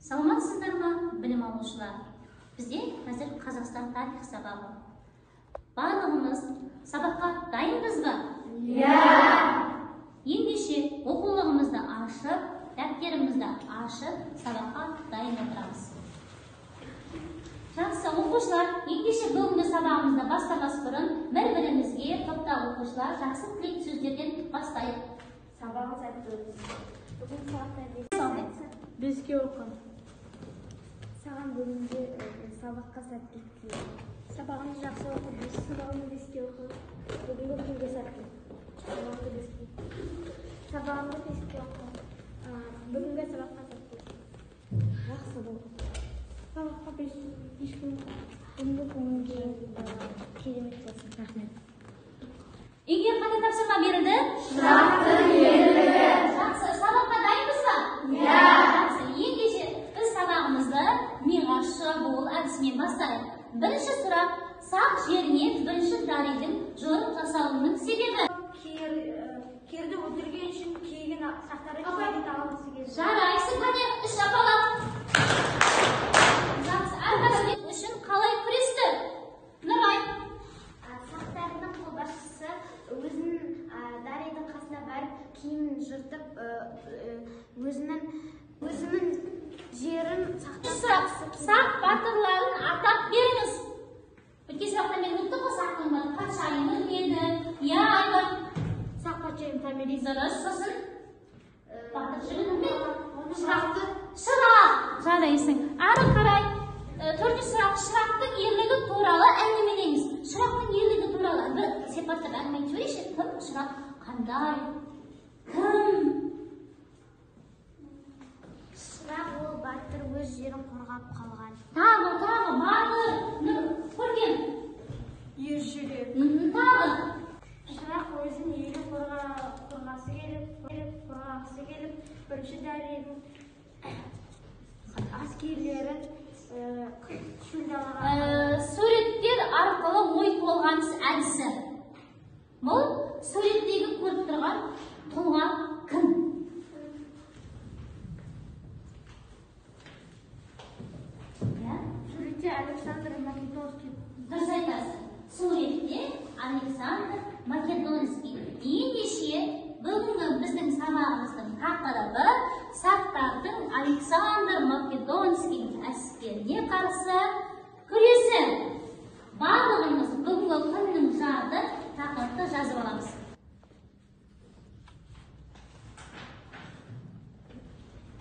Саламатсыздар ма, білім алушылар? Бізде қазір Қазақстан тарих сабағы. Барлығымыз сабаққа дайынбыз ба? Ендеше оқулығымызды ашып, дәптерімізді ашып, сабаққа дайын отырамыз. Жақсы оқушылар, ендеше бүгінгі сабағымызды бастамас бұрын бір-бірімізге топтағы оқушылар жақсы тілек сөздерден бастайық. Сабағымыз айтты. Бүгін сабақта беске оқы. Саған бүгінгі сабаққа сәттілік тілеймін. Сабағымды жақсы оқы. Сабағымды беске оқы. Бүгінгі күнге сәттілік. Сабағымды беске. Сабағымды беске оқы. Бүгінгі сабаққа сәттілік. Жақсы бол. Сабаққа беске. Бүгінгі күнге керемет болсын. Рахмет. Егер қандай тапсырма берілді? Жақсы, сабаққа дайынбыз ба? Жақсы, ендеше біз сабағымызды миға шабуыл әдісімен бастайық. Бірінші сұрақ, сақ жерінен бірінші даридің жорық жасауының себебі. Керді өлтірген үшін кейген сақтары кейген алғысы келді. Жарайсың, қане үш апалап. Жақсы, әрқашан үшін қалай күресті? Нұрай. Сақтардың қолбасшысы өзінің Дарийдің қасына барып киімін жыртып өзінің жерін сақтап. Сақ батырларын атап беріңіз. Өткен сұрақта мен ұттым ғой сақтың баты. Патшайым өлмеді. Я айбар. Сақ патшайым тәмелей. Дұрыс, сосын батыр жігіт өлмеді. Шырақ. Жарайсың. Ары қарай. Төртінші сұрақ, шырақтың ерлігі туралы әңгімелеңіз. Шырақтың ерлігі туралы бір сипаттап әңгіме сөйлеші. Кім шырақ? Қандай? Кім? Шырақ ол батыр өз жерін қорғап қалған. Тағы, батыр. Көрген? Ержүрек. Тағы. Шырақ өзін елі қорғасы келіп, бірінші Дарийдің аскерлерін Суреттер арқылы ой толғаныс әдісі. Бұл суреттегі көріп тұрған тұлға кім? Суретте Александр Македонский. Дұрыс айтасың. Суретте Александр Македонский. Ендеше бүгінгі біздің сабағымыздың тақырыбы сақтардың Александр Македонский әскеріне қарсы күресі. Барлығымыз бүгінгі күннің жады тақырыпты жазып аламыз.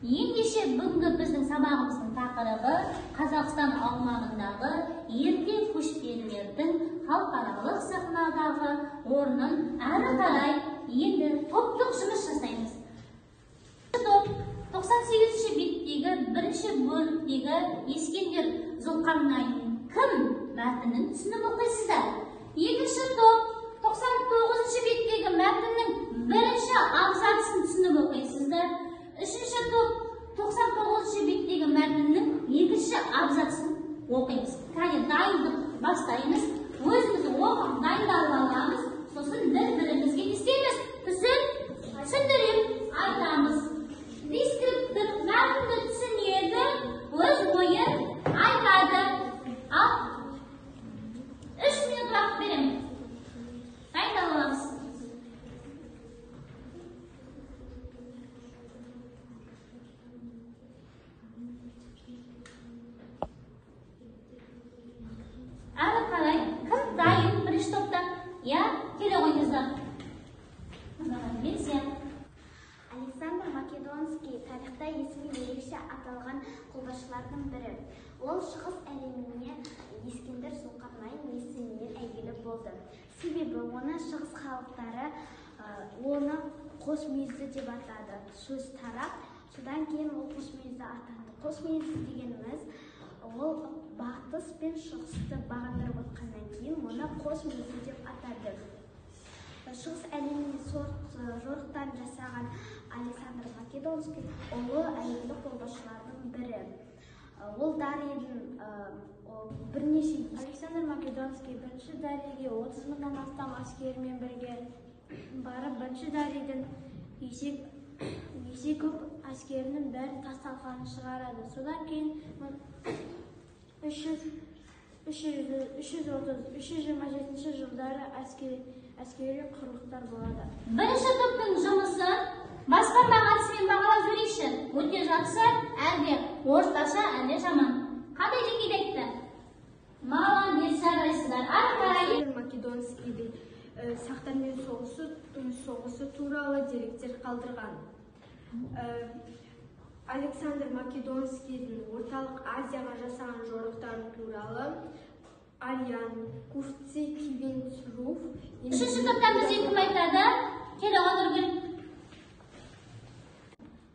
Ендеше бүгінгі біздің сабағымыздың тақырыбы Қазақстан аумағындағы ерте көшпелілердің халықаралық сахнадағы орнын әрі қарай енді топтық жұмыс жасаймыз. Топ 98-ші беттегі бірінші бөліктегі Ескендер Зұлқарнайын кім мәтінін түсініп оқисыздар. Екінші топ 99-ші беттегі мәтіннің бірінші абзацын түсініп оқисыздар. Үшінші топ 99-ші беттегі мәтіннің екінші абзацын оқимыз. Кәне дайындық бастаймыз. Өзіміз оқып дайындалып аламыз. Сосын бір-бірімізге істейміз. Түсіндіріп айтамыз. Дескриптор мәтінді түсінеді, өз ойын айтады. Ал 3 минут уақыт беремін. Дайындалып аламыз. Әрі қарай кім дайын бірінші топта? Я, келе қойыңыздар. Александр Македонский тарихта есімі ерекше аталған қолбасшылардың бірі. Ол шығыс әлеміне Ескендер Зұлқарнайын есімімен әйгілі болды. Себебі оны шығыс халықтары оны қос мүйізді деп атады. Сөз тарап, содан кейін ол қос мүйізді атанды. Қос мүйізді дегеніміз ол батыс пен шығысты бағындырып отқаннан кейін оны қос мүйізді деп атады. Шығыс әлеміне жорықтан жасаған Александр Македонский ұлы әйгілі қолбасшылардың бірі. Ол Дарийдің бірнеше Александр Македонский бірінші Дарийге 30 мыңнан астам әскерімен бірге барып бірінші Дарийдің есе көп әскерінің бәрі тас талқанын шығарады. Содан кейін 327 жылдары әскери құрлықтар болады. Бірінші топтың жұмысы басқарма қатысымен бағалап жіберейікші. Өте жақсы, әлде орташа, әлде жаман. Қандай деңгейде айтты? Молодец, жарайсыздар. Ары қарай. Македонскийдің сақтармен соғысы туралы деректер қалдырған. Александр Македонскийдің орталық Азияға жасаған жорықтары туралы Ариан Курци Кивинцруф. Үшінші топтан бізге кім айтады? Келі Оныргүл.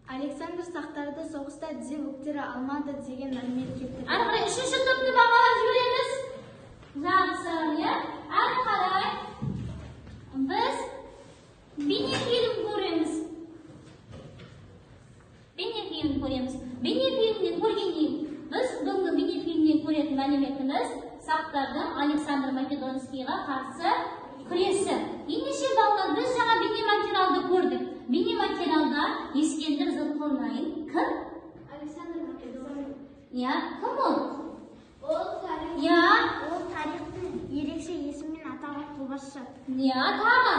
Александр сақтарды соғыста тізе бүктіре алмады деген мәлімет келтірді. Ары қарай үшінші топты бағалап жібереміз. Жақсы, иә? Ары қарай біз бейнефильм көреміз. Бейнефильмнен көргеннен біз бүгінгі бейнефильмнен көретін мәліметіміз сақтардың Александр Македонскийға қарсы күресі. Ендеше балалар, біз жаңа бейнематериалды көрдік. Бейнематериалда Ескендір Зұлқарнайын кім? Александр Македонский. Я, кім ол? Ол тарихтың ерекше есіммен аталған қолбасшы. Я, тағы.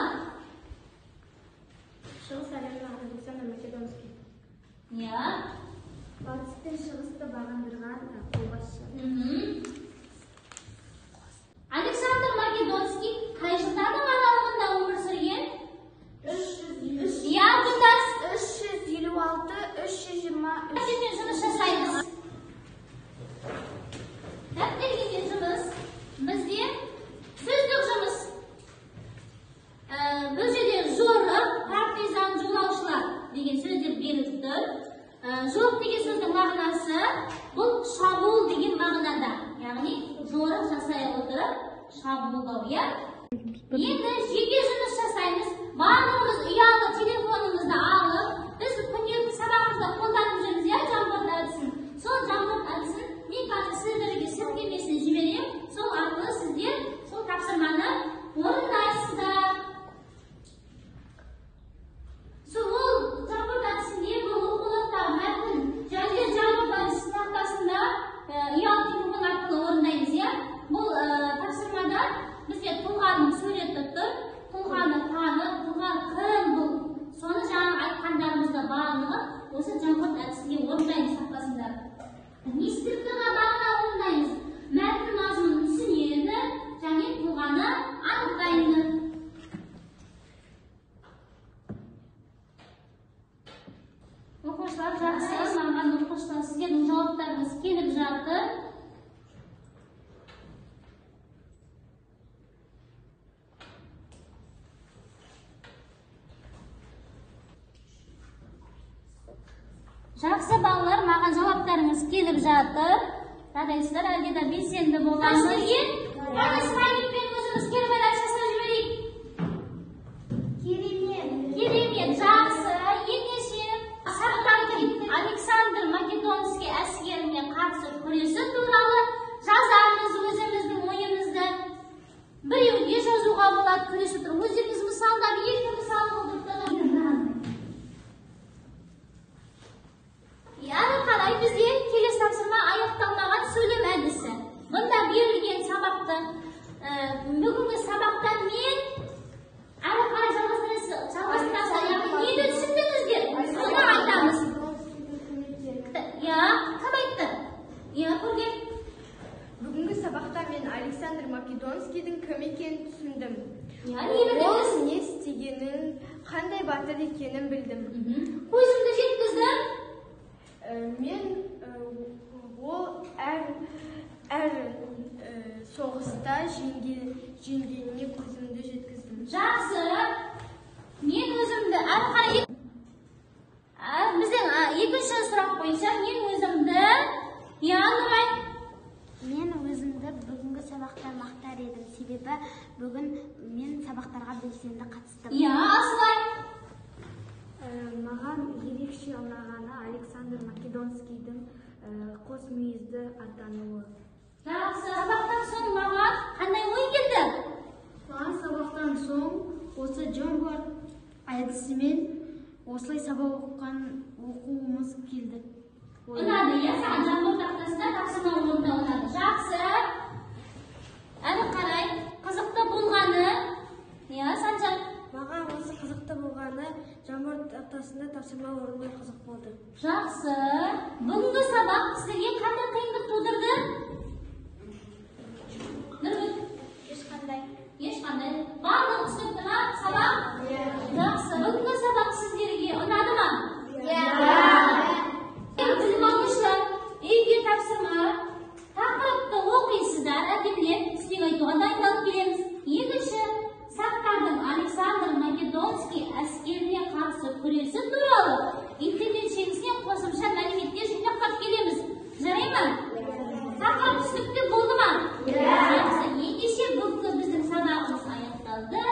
Шығыс әлемнің Александр Македонский. Я. Батыс пен шығысты бағындырған қолбасшы. Александр Македонский қай жылдардың аралығында өмір сүрген? 356-320. Я, тұтас. 320. Жұмыс жасаймыз. Дәптергенде жұмыс бізде сөздік жұмыс. Бұл жерде жорық, партизан, жолаушылар деген сөздер беріліп тұр. Жорық деген сөздің мағынасы бұл шабуыл деген мағынада. Яғни жорық жасай отырып шабуылдау, иә? Енді жеке жұмыс жасаймыз. Барлығымыз ұялы телефонымызды алып, біз күнделікті сабағымызда қолданып жүрміз, иә, жамбырт әдісін. Сол жамбырт әдісін мен қазір сіздерге сілтемесін жіберем. Сол арқылы сіздер сол тапсырманы орындайсыздар. Сол жамбырт әдісінде бұл оқулықтағы мәтін және жамбырт әдісінің ортасында ұялы телефон арқылы орындаймыз, иә? Бұл тапсырмада бізде тұлғаның суреті тұр. Тұлғаны танып, тұлға кім бұл? Соны жаңа айтқандарымызда барлығы осы жамбырт әдісінде орындаймыз сақтасындар. Не істіртіға бағына орындаймыз? Мәтін мазмұнын түсінеді және тұлғаны анықтаймыз. Оқушылар жақсы, маған оқушылар сіздердің жауаптарыңыз келіп жатыр. Жақсы балалар, маған жауаптарыңыз келіп жатыр. Жарайсыздар, әлде де белсенді боласыздар. Қандай смайликпен өзіміз керемет жасап жіберейік. Керемет, жақсы. Ендеше сақтардың Александр Македонский әскеріне қарсы күресі туралы жазамыз өзіміздің ойымызды. Біреуге жазуға болады күресі туралы. Өздеріңіз мысалдар, екі мысал қылдыртып. Ары қарай бізде келесі тапсырма аяқталмаған сөйлем әдісі. Бұнда берілген сабақты бүгінгі сабақтан мен ары қарай жалғастырасыздар. Нені түсіндіңіздер? Соны айтамыз. Я, кім айтты? Я, көрген. Бүгінгі сабақта мен Александр Македонскийдің кім екенін түсіндім. Ол не істегенін, қандай батыр екенін білдім. Көзімді жеткіздім. Мен ол әр соғыста жеңгеніне көзімді жеткіздім. Жақсы. Мен өзімді ары қарай біздің екінші сұрақ бойынша мен өзімді Мен өзімді бүгінгі сабақта мақтар едім. Себебі бүгін мен сабақтарға белсенді қатыстым. Асылай. Маған ерекше ұнағаны Александр Македонскийдің қос мүйізді атануы. Жақсы. Сабақтан соң маған қандай ой келді? Маған сабақтан соң осы жамбырт әдісімен осылай сабақ оқуымыз келді. Ұнады, иә, саған жамбыл тақтасында тапсырма орында ұнады. Жақсы. Әрі қарай қызықты болғаны, иә, Санжар? Маған осы қызықты болғаны жамбыл тақтасында тапсырма орындау қызық болды. Жақсы. Бүгінгі сабақ сізге қандай қиындық тудырды? Нұргүл? Ешқандай. Барлығы түсінікті ма сабақ? Жақсы. Бүгінгі сабақ сіздерге ұнады ма? Білім алушылар, үйге тапсырма, тақырыпты оқисыздар, әдемілеп тізбек айтуға дайындалып келеміз. Екінші, сақтардың Александр Македонский әскеріне қарсы күресі туралы интернет желісінен қосымша мәліметтер жинақтап келеміз. Жарай ма? Тақырып түсінікті болды ма? Жақсы. Ендеше бүгінгі біздің сабағымыз аяқталды.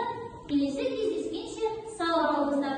Келесі кездескенше сау болыңыздар.